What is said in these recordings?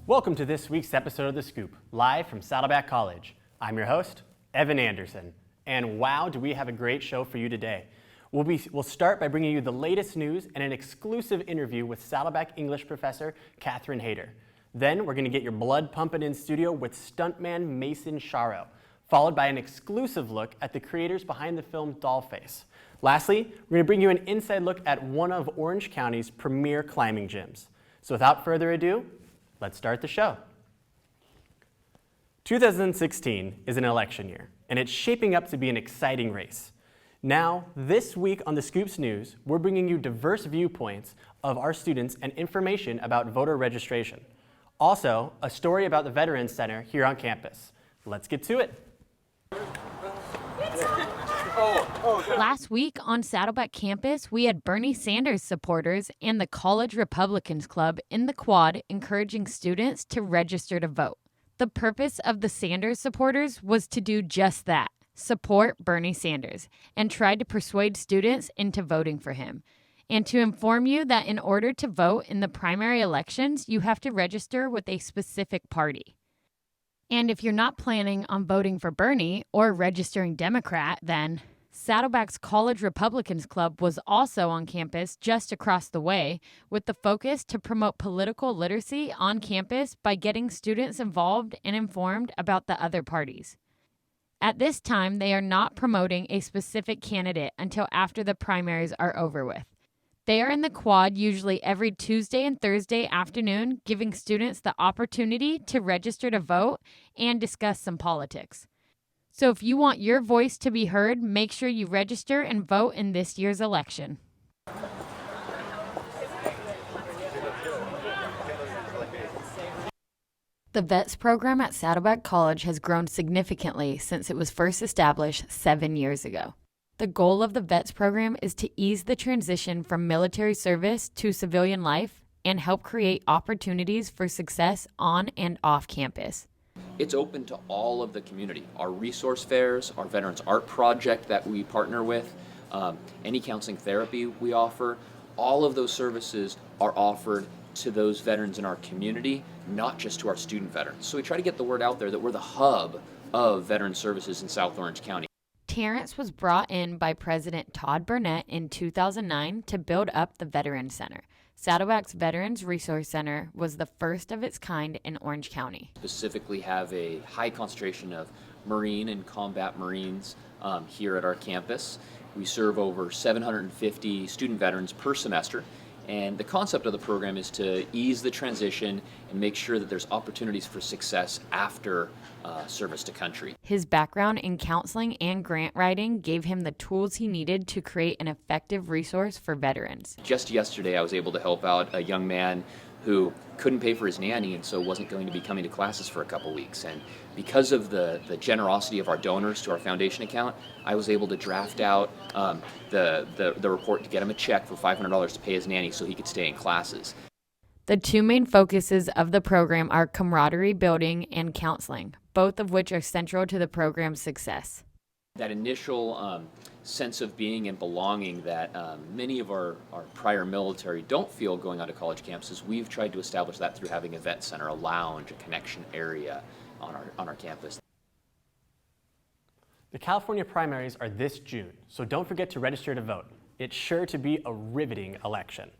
Welcome to this week's episode of The Scoop, live from Saddleback College. I'm your host, Evan Anderson, and wow, do we have a great show for you today. We'll start by bringing you the latest news and an exclusive interview with Saddleback English professor Catherine Hayter. Then we're going to get your blood pumping in studio with stuntman Mason Sharo, followed by an exclusive look at the creators behind the film Dollface. Lastly, we're going to bring you an inside look at one of Orange County's premier climbing gyms. So without further ado, let's start the show. 2016 is an election year, and it's shaping up to be an exciting race. Now, this week on the Scoops News, we're bringing you diverse viewpoints of our students and information about voter registration. Also, a story about the Veterans Center here on campus. Let's get to it. Last week on Saddleback campus, we had Bernie Sanders supporters and the College Republicans Club in the quad encouraging students to register to vote. The purpose of the Sanders supporters was to do just that, support Bernie Sanders, and try to persuade students into voting for him. And to inform you that in order to vote in the primary elections, you have to register with a specific party. And if you're not planning on voting for Bernie or registering Democrat, then Saddleback's College Republicans Club was also on campus just across the way with the focus to promote political literacy on campus by getting students involved and informed about the other parties. At this time, they are not promoting a specific candidate until after the primaries are over with. They are in the quad usually every Tuesday and Thursday afternoon, giving students the opportunity to register to vote and discuss some politics. So if you want your voice to be heard, make sure you register and vote in this year's election. The VETS program at Saddleback College has grown significantly since it was first established 7 years ago. The goal of the VETS program is to ease the transition from military service to civilian life and help create opportunities for success on and off campus. It's open to all of the community. Our resource fairs, our Veterans Art Project that we partner with, any counseling therapy we offer, all of those services are offered to those veterans in our community, not just to our student veterans. So we try to get the word out there that we're the hub of veteran services in South Orange County. Terrence was brought in by President Todd Burnett in 2009 to build up the Veterans Center. Saddleback's Veterans Resource Center was the first of its kind in Orange County. Specifically have a high concentration of Marine and combat Marines here at our campus. We serve over 750 student veterans per semester. And the concept of the program is to ease the transition and make sure that there's opportunities for success after service to country. His background in counseling and grant writing gave him the tools he needed to create an effective resource for veterans. Just yesterday, I was able to help out a young man who couldn't pay for his nanny and so wasn't going to be coming to classes for a couple weeks. And because of the generosity of our donors to our foundation account, I was able to draft out the report to get him a check for $500 to pay his nanny so he could stay in classes. The two main focuses of the program are camaraderie building and counseling, both of which are central to the program's success. That initial sense of being and belonging that many of our prior military don't feel going onto college campuses, we've tried to establish that through having a vet center, a lounge, a connection area on our campus. The California primaries are this June, so don't forget to register to vote. It's sure to be a riveting election.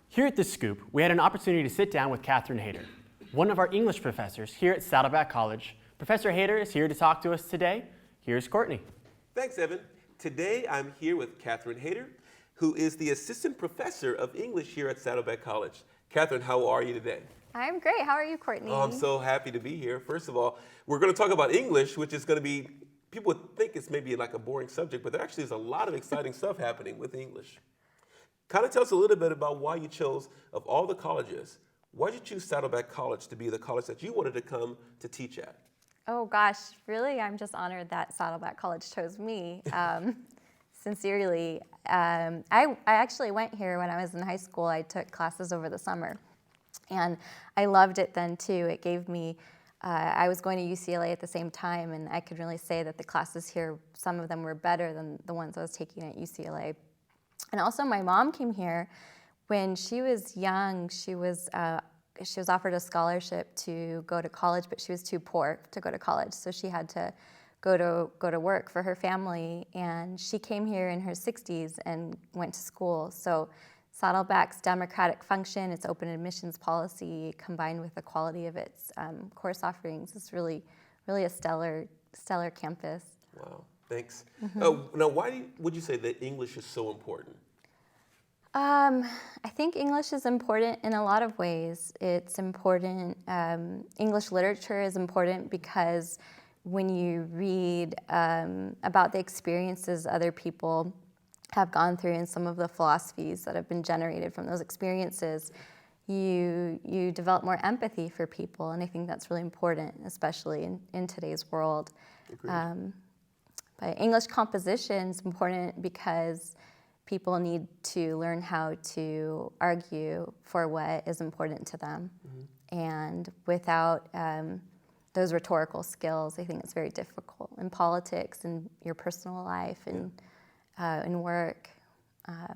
Here at The Scoop, we had an opportunity to sit down with Catherine Hayter, one of our English professors here at Saddleback College. Professor Hayter is here to talk to us today. Here's Courtney. Thanks, Evan. Today I'm here with Catherine Hayter, who is the assistant professor of English here at Saddleback College. Catherine, how are you today? I'm great. How are you, Courtney? Oh, I'm so happy to be here. First of all, we're going to talk about English, which is going to be, people would think it's maybe like a boring subject, but there actually is a lot of exciting stuff happening with English. Kind of tell us a little bit about why you chose, of all the colleges, why did you choose Saddleback College to be the college that you wanted to come to teach at? Oh gosh, really? I'm just honored that Saddleback College chose me. Sincerely. I actually went here when I was in high school. I took classes over the summer. And I loved it then too. It gave me, I was going to UCLA at the same time, and I could really say that the classes here, some of them were better than the ones I was taking at UCLA. And also my mom came here when she was young. She was she was offered a scholarship to go to college, but she was too poor to go to college, so she had to go to work for her family. And she came here in her 60s and went to school. So Saddleback's democratic function, its open admissions policy, combined with the quality of its course offerings, is really a stellar campus. Wow, thanks. Now, why would you say that English is so important? I think English is important in a lot of ways. It's important, English literature is important because when you read about the experiences other people have gone through and some of the philosophies that have been generated from those experiences, you develop more empathy for people, and I think that's really important, especially in today's world. But English composition is important because people need to learn how to argue for what is important to them. And without those rhetorical skills, I think it's very difficult in politics and your personal life and in work. I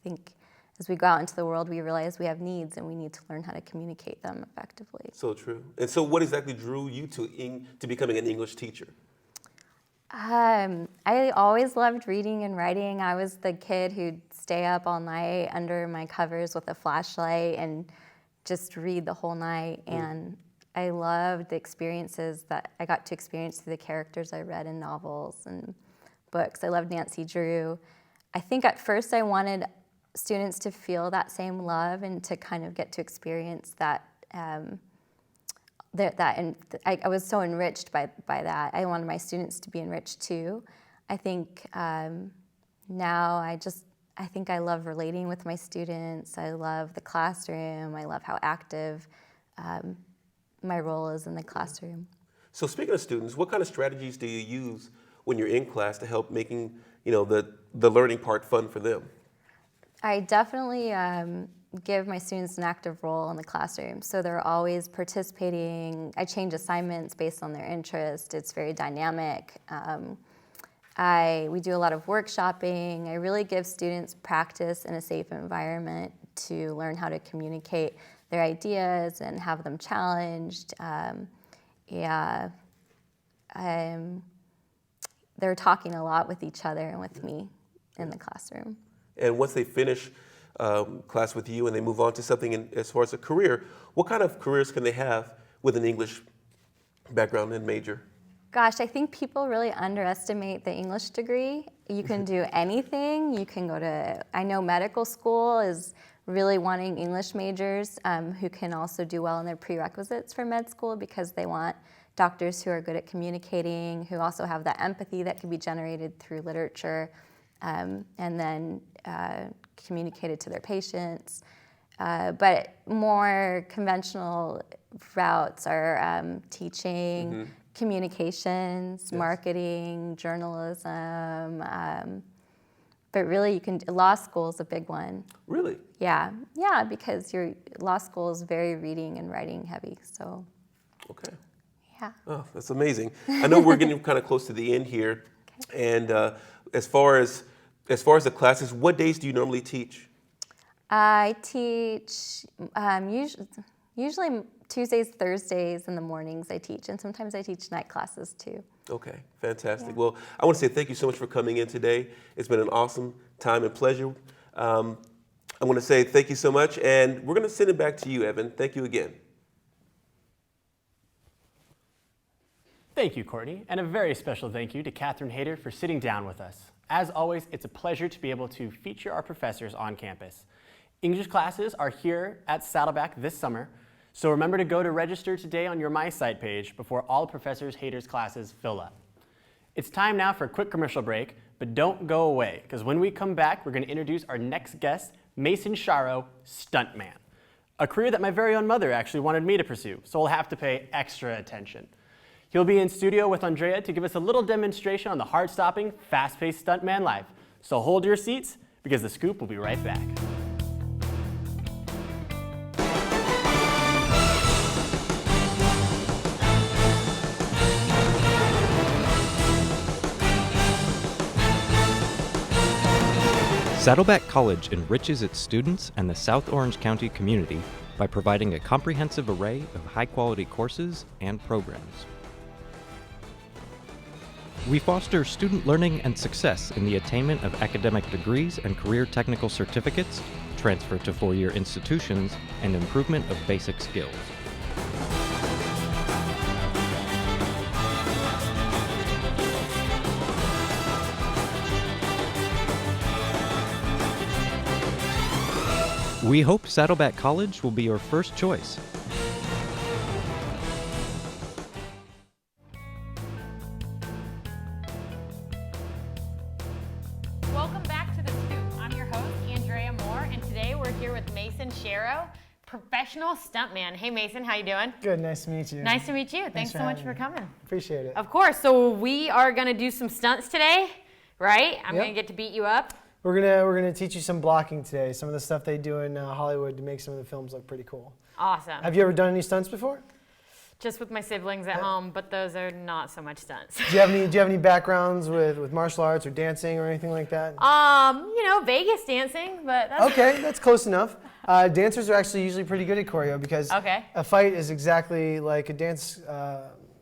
think as we go out into the world, we realize we have needs and we need to learn how to communicate them effectively. So true. And so what exactly drew you to becoming an English teacher? I always loved reading and writing. I was the kid who'd stay up all night under my covers with a flashlight and just read the whole night. And I loved the experiences that I got to experience through the characters I read in novels and books. I loved Nancy Drew. I think at first I wanted students to feel that same love and to kind of get to experience that. I was so enriched by that. I wanted my students to be enriched too. I think now I think I love relating with my students. I love the classroom. I love how active my role is in the classroom. So speaking of students, what kind of strategies do you use when you're in class to help making the learning part fun for them? I definitely give my students an active role in the classroom. So they're always participating. I change assignments based on their interest. It's very dynamic. We do a lot of workshopping. I really give students practice in a safe environment to learn how to communicate their ideas and have them challenged. They're talking a lot with each other and with me in the classroom. And once they finish class with you and they move on to something as far as a career, what kind of careers can they have with an English background and major? Gosh, I think people really underestimate the English degree. You can do anything. You can go to, I know medical school is really wanting English majors who can also do well in their prerequisites for med school because they want doctors who are good at communicating, who also have that empathy that can be generated through literature and then communicated to their patients. But more conventional routes are teaching, communications, marketing, journalism. But really, law school is a big one. Really? Yeah, because your law school is very reading and writing heavy. So. Okay. Yeah. Oh, that's amazing. I know we're getting kind of close to the end here, and as far as the classes, what days do you normally teach? I teach usually Tuesdays, Thursdays in the mornings I teach, and sometimes I teach night classes too. Okay, fantastic. Yeah. Well, I want to say thank you so much for coming in today. It's been an awesome time and pleasure. I want to say thank you so much, and we're going to send it back to you, Evan. Thank you again. Thank you, Courtney, and a very special thank you to Catherine Hayter for sitting down with us. As always, it's a pleasure to be able to feature our professors on campus. English classes are here at Saddleback this summer, so remember to go to register today on your My Site page before all Professor Hayter's classes fill up. It's time now for a quick commercial break, but don't go away, because when we come back, we're going to introduce our next guest, Mason Sharo, stuntman, a career that my very own mother actually wanted me to pursue, so we'll have to pay extra attention. He'll be in studio with Andrea to give us a little demonstration on the heart-stopping, fast-paced stuntman life. So hold your seats, because the Scoop will be right back. Saddleback College enriches its students and the South Orange County community by providing a comprehensive array of high-quality courses and programs. We foster student learning and success in the attainment of academic degrees and career technical certificates, transfer to four-year institutions, and improvement of basic skills. We hope Saddleback College will be your first choice. Welcome back to The Scoop. I'm your host, Andrea Moore, and today we're here with Mason Sharrow, professional stuntman. Hey Mason, how you doing? Good, nice to meet you. Nice to meet you. Thanks so much for coming. Appreciate it. Of course, so we are gonna do some stunts today, right? I'm gonna get to beat you up. We're gonna teach you some blocking today, some of the stuff they do in Hollywood to make some of the films look pretty cool. Awesome. Have you ever done any stunts before? Just with my siblings at home, but those are not so much stunts. Do you have any backgrounds with martial arts or dancing or anything like that? Vegas dancing, but that's Okay, that's close enough. Dancers are actually usually pretty good at choreo because a fight is exactly like a dance,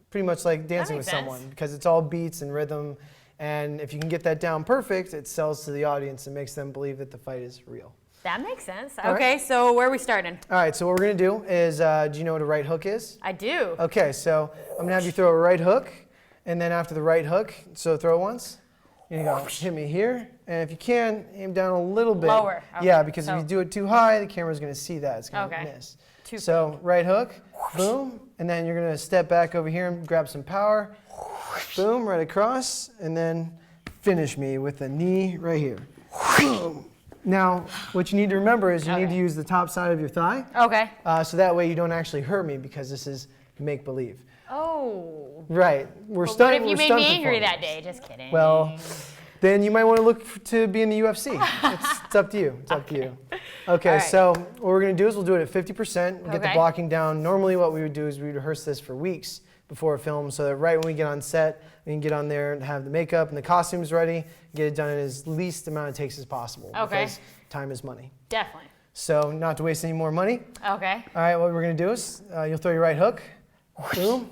pretty much like dancing with someone because it's all beats and rhythm. And if you can get that down perfect, it sells to the audience and makes them believe that the fight is real. That makes sense. All Okay, right. so where are we starting? All right, so what we're gonna do is, do you know what a right hook is? I do. Okay, so I'm gonna have you throw a right hook, and then after the right hook, so throw it once. You're gonna go hit me here, and if you can, aim down a little bit. Lower. Okay. Yeah, because if you do it too high, the camera's gonna see that. It's gonna miss. So right hook, boom, and then you're gonna step back over here and grab some power. Boom, right across, and then finish me with the knee right here. Boom. Now, what you need to remember is you need to use the top side of your thigh. Okay. So that way you don't actually hurt me because this is make-believe. Oh. Right. What if you made me angry that day? Just kidding. Well, then you might want to look to be in the UFC. It's up to you. It's up to you. Okay, so what we're going to do is we'll do it at 50%. We'll get the blocking down. Normally what we would do is we would rehearse this for weeks before a film so that right when we get on set, we can get on there and have the makeup and the costumes ready, get it done in as least amount of takes as possible. Because time is money. Definitely. So not to waste any more money. Okay. All right, what we're going to do is you'll throw your right hook, boom,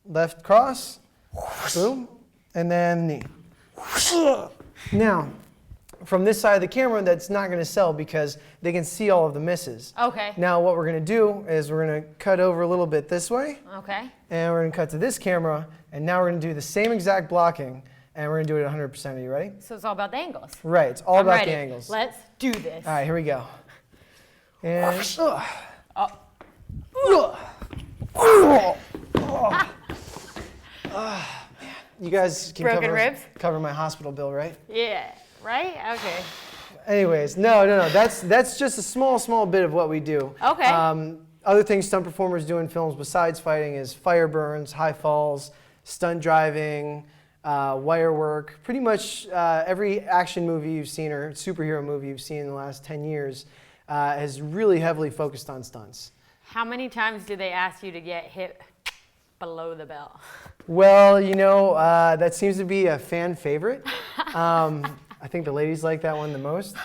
left cross, boom, and then knee. Now, from this side of the camera, that's not going to sell because they can see all of the misses. Okay. Now, what we're going to do is we're going to cut over a little bit this way. Okay. And we're going to cut to this camera, and now we're going to do the same exact blocking, and we're going to do it at 100%. Are you ready? So it's all about the angles. Right, it's all about ready. the angles. Let's do this. All right, here we go. And you guys can cover my hospital bill, right? Yeah, right? Okay. Anyways, no. That's just a small bit of what we do. Okay. Other things stunt performers do in films besides fighting is fire burns, high falls, stunt driving, wire work. Pretty much every action movie you've seen or superhero movie you've seen in the last 10 years has really heavily focused on stunts. How many times do they ask you to get hit below the belt? Well, that seems to be a fan favorite. I think the ladies like that one the most.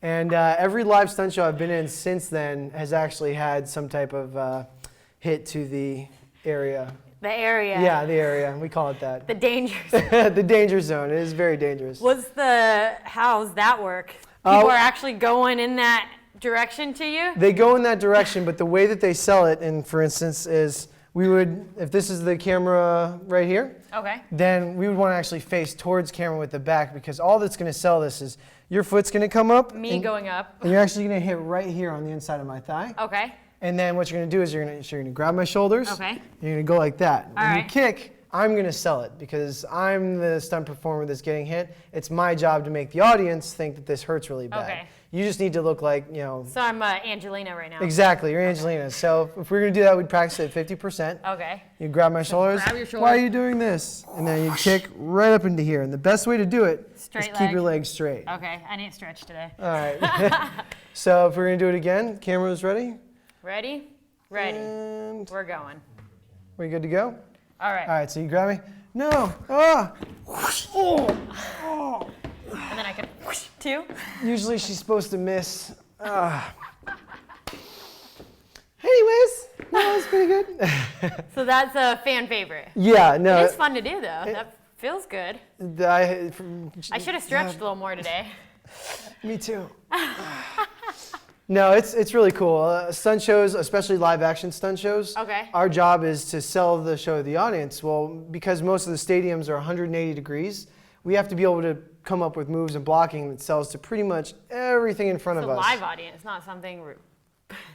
And every live stunt show I've been in since then has actually had some type of hit to the area. The area. Yeah, the area. We call it that. The danger zone. The danger zone. It is very dangerous. How's that work? People are actually going in that direction to you? They go in that direction, but the way that they sell it, and for instance, is if this is the camera right here, then we would want to actually face towards camera with the back because all that's going to sell this is your foot's going to come up. Going up. And you're actually going to hit right here on the inside of my thigh. Okay. And then what you're going to do is you're going to grab my shoulders. Okay. You're going to go like that. All when right. you kick, I'm going to sell it because I'm the stunt performer that's getting hit. It's my job to make the audience think that this hurts really bad. Okay. You just need to look like, So I'm Angelina right now. Exactly, you're Angelina. So if we're going to do that, we'd practice at 50%. Okay. You grab my shoulders. Grab your shoulders. Why are you doing this? And then you kick right up into here. And the best way to do it is keep your legs straight. Okay, I need to stretch today. All right. So if we're going to do it again, camera's ready? Ready? Ready. And we're going. We're good to go? All right. All right, so you grab me. No. Ah. And then I can two. Usually she's supposed to miss. anyways, no, it's pretty good. So that's a fan favorite. Yeah, no. It's fun to do though. That feels good. I should have stretched a little more today. Me too. No, it's really cool. Stunt shows, especially live action stunt shows. Okay. Our job is to sell the show to the audience. Well, because most of the stadiums are 180 degrees, we have to be able to come up with moves and blocking that sells to pretty much everything in front It's of a us. live audience, not something.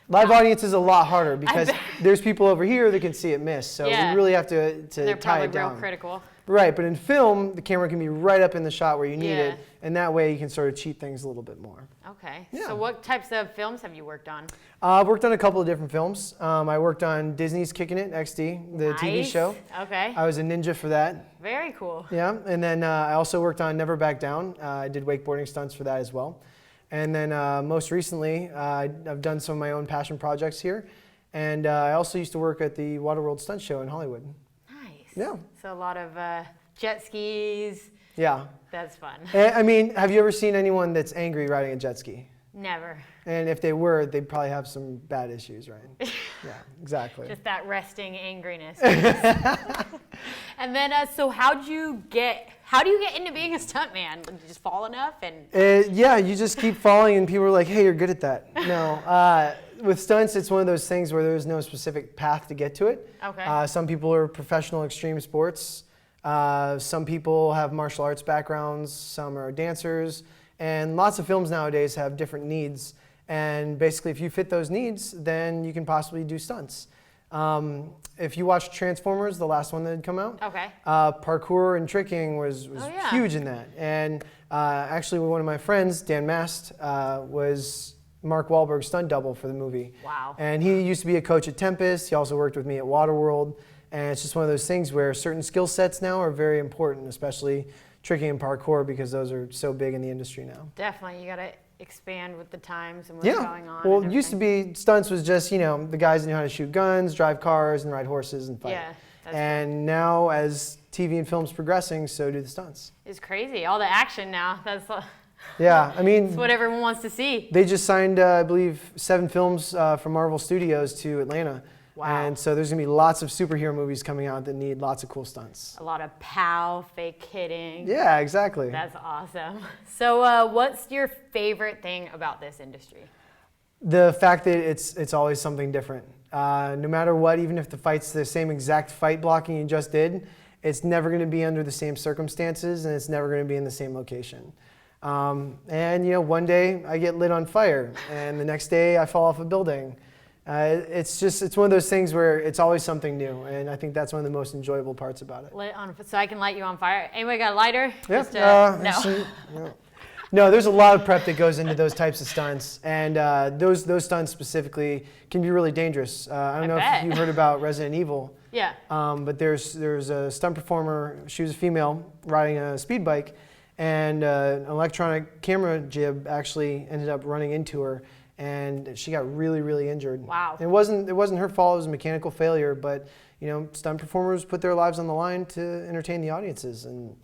Live audience is a lot harder because there's people over here that can see it miss. So Yeah. we really have to They're tie probably it down. real critical. Right, but in film, the camera can be right up in the shot where you need Yeah. it, and that way you can sort of cheat things a little bit more. Okay. Yeah. So what types of films have you worked on? I've worked on a couple of different films. I worked on Disney's Kickin' It XD, the TV Nice. show. Okay. I was a ninja for that. Very cool. Yeah, and then I also worked on Never Back Down. I did wakeboarding stunts for that as well. And then most recently, I've done some of my own passion projects here. And I also used to work at the Waterworld Stunt Show in Hollywood. Nice. Yeah. So a lot of jet skis. Yeah. That's fun. I mean, have you ever seen anyone that's angry riding a jet ski? Never. And if they were, they'd probably have some bad issues, right? Yeah, exactly. Just that resting angriness. And then, so how do you get into being a stuntman? Like, you just fall enough and. Yeah, you just keep falling, and people are like, "Hey, you're good at that." No, with stunts, it's one of those things where there's no specific path to get to it. Okay. Some people are professional extreme sports. Some people have martial arts backgrounds. Some are dancers, and lots of films nowadays have different needs. And basically, if you fit those needs, then you can possibly do stunts. If you watch Transformers, the last one that had come out, Okay. parkour and tricking was yeah. huge in that. And actually, one of my friends, Dan Mast, was Mark Wahlberg's stunt double for the movie. Wow. And he used to be a coach at Tempest. He also worked with me at Waterworld. And it's just one of those things where certain skill sets now are very important, especially tricking and parkour, because those are so big in the industry now. Definitely, you gotta expand with the times and what's going on. Well, and it used to everything. be stunts was just, the guys that knew how to shoot guns, drive cars, and ride horses and fight. Yeah, that's and now, as TV and film's progressing, so do the stunts. It's crazy. All the action now. That's Yeah, I mean, what everyone wants to see. they just signed, I believe, 7 films from Marvel Studios to Atlanta. Wow. And so there's going to be lots of superhero movies coming out that need lots of cool stunts. A lot of pow, fake hitting. Yeah, exactly. That's awesome. So what's your favorite thing about this industry? The fact that it's always something different. No matter what, even if the fight's the same exact fight blocking you just did, it's never going to be under the same circumstances, and it's never going to be in the same location. And one day I get lit on fire, and the next day I fall off a building. It's one of those things where it's always something new, and I think that's one of the most enjoyable parts about it. So I can light you on fire. Anybody got a lighter? Yeah. Just, no. Actually, no, there's a lot of prep that goes into those types of stunts, and those stunts specifically can be really dangerous. I don't know if you heard about Resident Evil. Yeah. But there's a stunt performer. She was a female riding a speed bike, and an electronic camera jib actually ended up running into her, and she got really, really injured. Wow. It wasn't her fault. It was a mechanical failure, but stunt performers put their lives on the line to entertain the audiences, and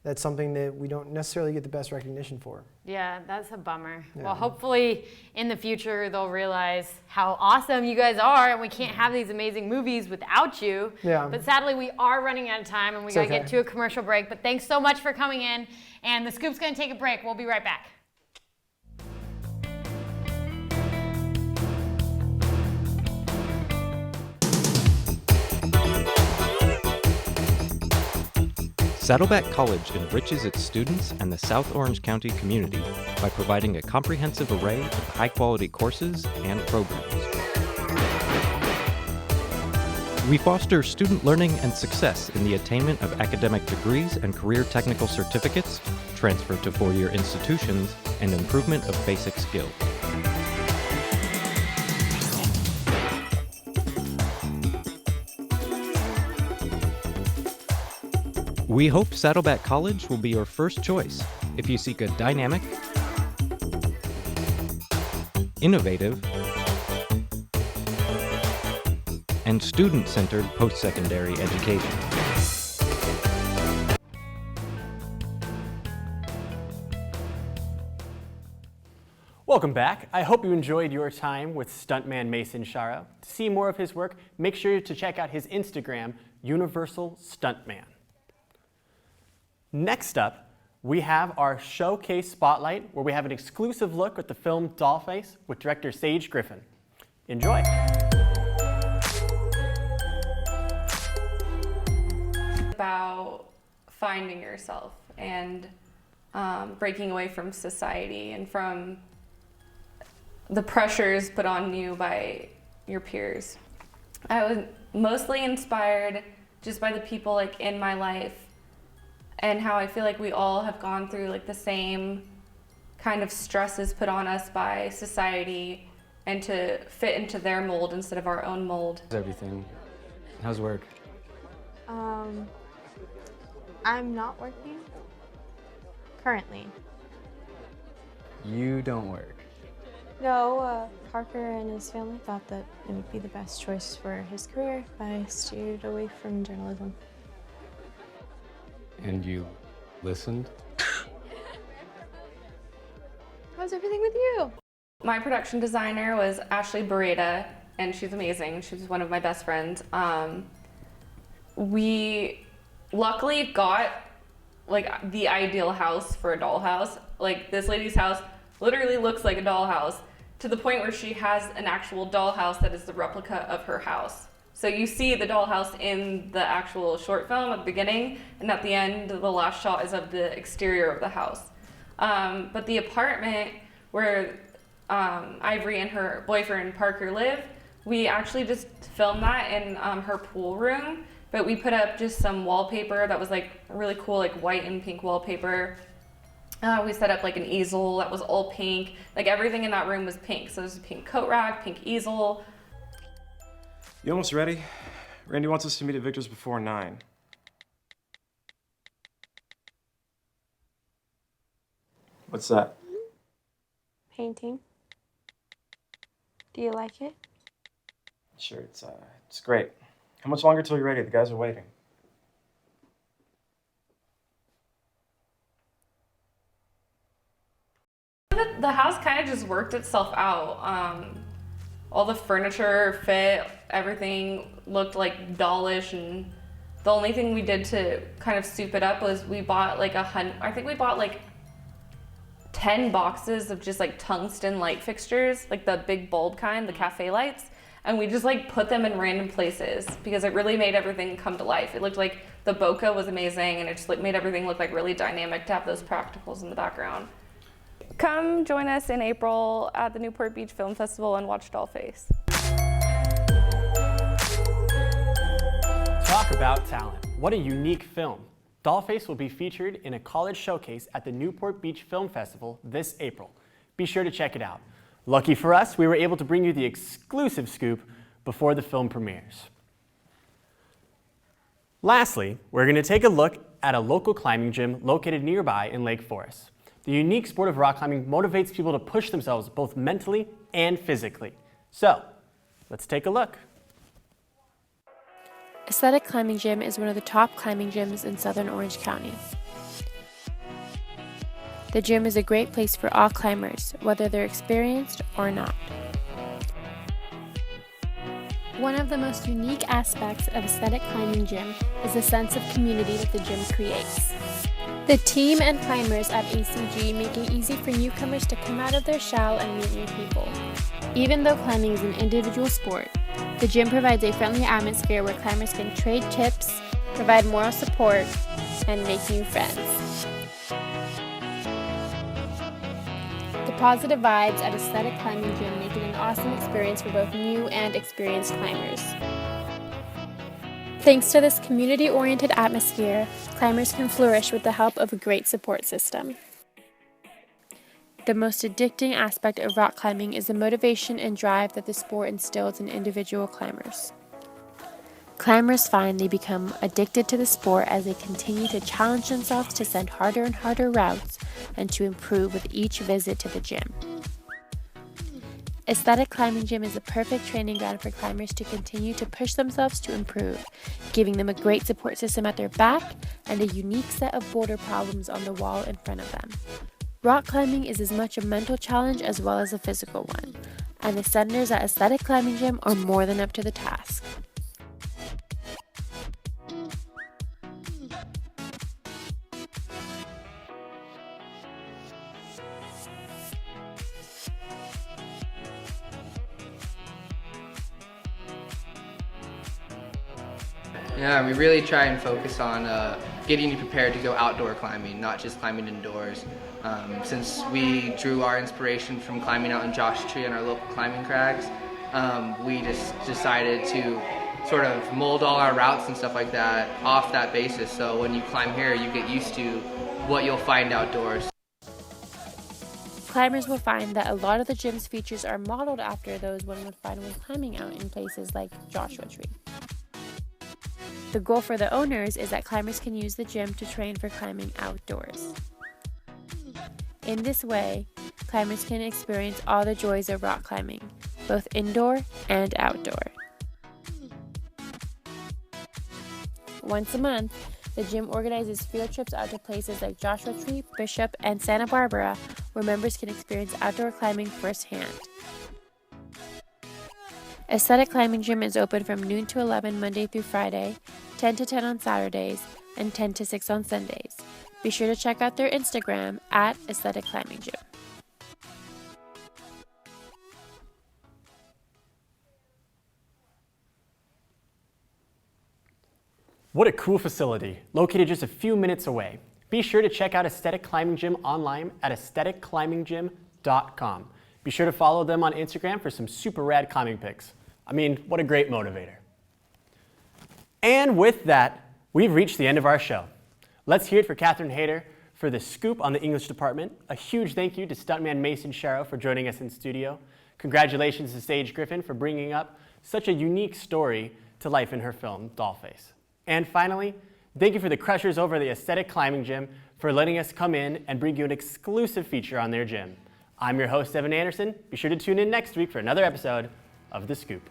that's something that we don't necessarily get the best recognition for. Yeah, that's a bummer. Yeah. Well, hopefully in the future they'll realize how awesome you guys are, and we can't have these amazing movies without you. Yeah. But sadly, we are running out of time, and we got to get to a commercial break. But thanks so much for coming in, and the Scoop's going to take a break. We'll be right back. Saddleback College enriches its students and the South Orange County community by providing a comprehensive array of high-quality courses and programs. We foster student learning and success in the attainment of academic degrees and career technical certificates, transfer to four-year institutions, and improvement of basic skills. We hope Saddleback College will be your first choice if you seek a dynamic, innovative, and student-centered post-secondary education. Welcome back. I hope you enjoyed your time with stuntman Mason Sharo. To see more of his work, make sure to check out his Instagram, Universal Stuntman. Next up, we have our Showcase Spotlight, where we have an exclusive look at the film Dollface with director Sage Griffin. Enjoy. About finding yourself and breaking away from society and from the pressures put on you by your peers. I was mostly inspired just by the people like in my life and how I feel like we all have gone through like the same kind of stresses put on us by society and to fit into their mold instead of our own mold. Everything. How's work? I'm not working currently. You don't work. No, Parker and his family thought that it would be the best choice for his career if I steered away from journalism. And you listened? How's everything with you? My production designer was Ashley Beretta, and she's amazing. She's one of my best friends. We luckily got like the ideal house for a dollhouse. Like this lady's house literally looks like a dollhouse to the point where she has an actual dollhouse that is the replica of her house. So you see the dollhouse in the actual short film at the beginning, and at the end, the last shot is of the exterior of the house. But the apartment where Ivory and her boyfriend Parker live, we actually just filmed that in her pool room, but we put up just some wallpaper that was like really cool, like white and pink wallpaper. We set up like an easel that was all pink. Like everything in that room was pink. So there's a pink coat rack, pink easel. You almost ready? Randy wants us to meet at Victor's before 9. What's that? Painting. Do you like it? Sure, it's great. How much longer till you're ready? The guys are waiting. The house kind of just worked itself out. All the furniture fit, everything looked like dollish, and the only thing we did to kind of soup it up was we bought like I think we bought like 10 boxes of just like tungsten light fixtures, like the big bulb kind, the cafe lights, and we just like put them in random places because it really made everything come to life. It looked like the bokeh was amazing, and it just like made everything look like really dynamic to have those practicals in the background. Come join us in April at the Newport Beach Film Festival and watch Dollface. Talk about talent. What a unique film. Dollface will be featured in a college showcase at the Newport Beach Film Festival this April. Be sure to check it out. Lucky for us, we were able to bring you the exclusive scoop before the film premieres. Lastly, we're going to take a look at a local climbing gym located nearby in Lake Forest. The unique sport of rock climbing motivates people to push themselves both mentally and physically. So, let's take a look. Aesthetic Climbing Gym is one of the top climbing gyms in southern Orange County. The gym is a great place for all climbers, whether they're experienced or not. One of the most unique aspects of Aesthetic Climbing Gym is the sense of community that the gym creates. The team and climbers at ACG make it easy for newcomers to come out of their shell and meet new people. Even though climbing is an individual sport, the gym provides a friendly atmosphere where climbers can trade tips, provide moral support, and make new friends. The positive vibes at Aesthetic Climbing Gym make it an awesome experience for both new and experienced climbers. Thanks to this community-oriented atmosphere, climbers can flourish with the help of a great support system. The most addicting aspect of rock climbing is the motivation and drive that the sport instills in individual climbers. Climbers find they become addicted to the sport as they continue to challenge themselves to send harder and harder routes and to improve with each visit to the gym. Aesthetic Climbing Gym is a perfect training ground for climbers to continue to push themselves to improve, giving them a great support system at their back and a unique set of boulder problems on the wall in front of them. Rock climbing is as much a mental challenge as well as a physical one, and the Senders at Aesthetic Climbing Gym are more than up to the task. Yeah, we really try and focus on getting you prepared to go outdoor climbing, not just climbing indoors. Since we drew our inspiration from climbing out in Josh Tree and our local climbing crags, we just decided to sort of mold all our routes and stuff like that off that basis. So when you climb here, you get used to what you'll find outdoors. Climbers will find that a lot of the gym's features are modeled after those one would find when climbing out in places like Joshua Tree. The goal for the owners is that climbers can use the gym to train for climbing outdoors. In this way, climbers can experience all the joys of rock climbing, both indoor and outdoor. Once a month, the gym organizes field trips out to places like Joshua Tree, Bishop, and Santa Barbara, where members can experience outdoor climbing firsthand. Aesthetic Climbing Gym is open from noon to 11 Monday through Friday, 10 to 10 on Saturdays, and 10 to 6 on Sundays. Be sure to check out their Instagram at Aesthetic Climbing Gym. What a cool facility, located just a few minutes away. Be sure to check out Aesthetic Climbing Gym online at aestheticclimbinggym.com. Be sure to follow them on Instagram for some super rad climbing pics. I mean, what a great motivator. And with that, we've reached the end of our show. Let's hear it for Catherine Hayter for the scoop on the English department. A huge thank you to stuntman Mason Sharrow for joining us in studio. Congratulations to Sage Griffin for bringing up such a unique story to life in her film, Dollface. And finally, thank you for the crushers over at the Aesthetic Climbing Gym for letting us come in and bring you an exclusive feature on their gym. I'm your host, Evan Anderson. Be sure to tune in next week for another episode of The Scoop.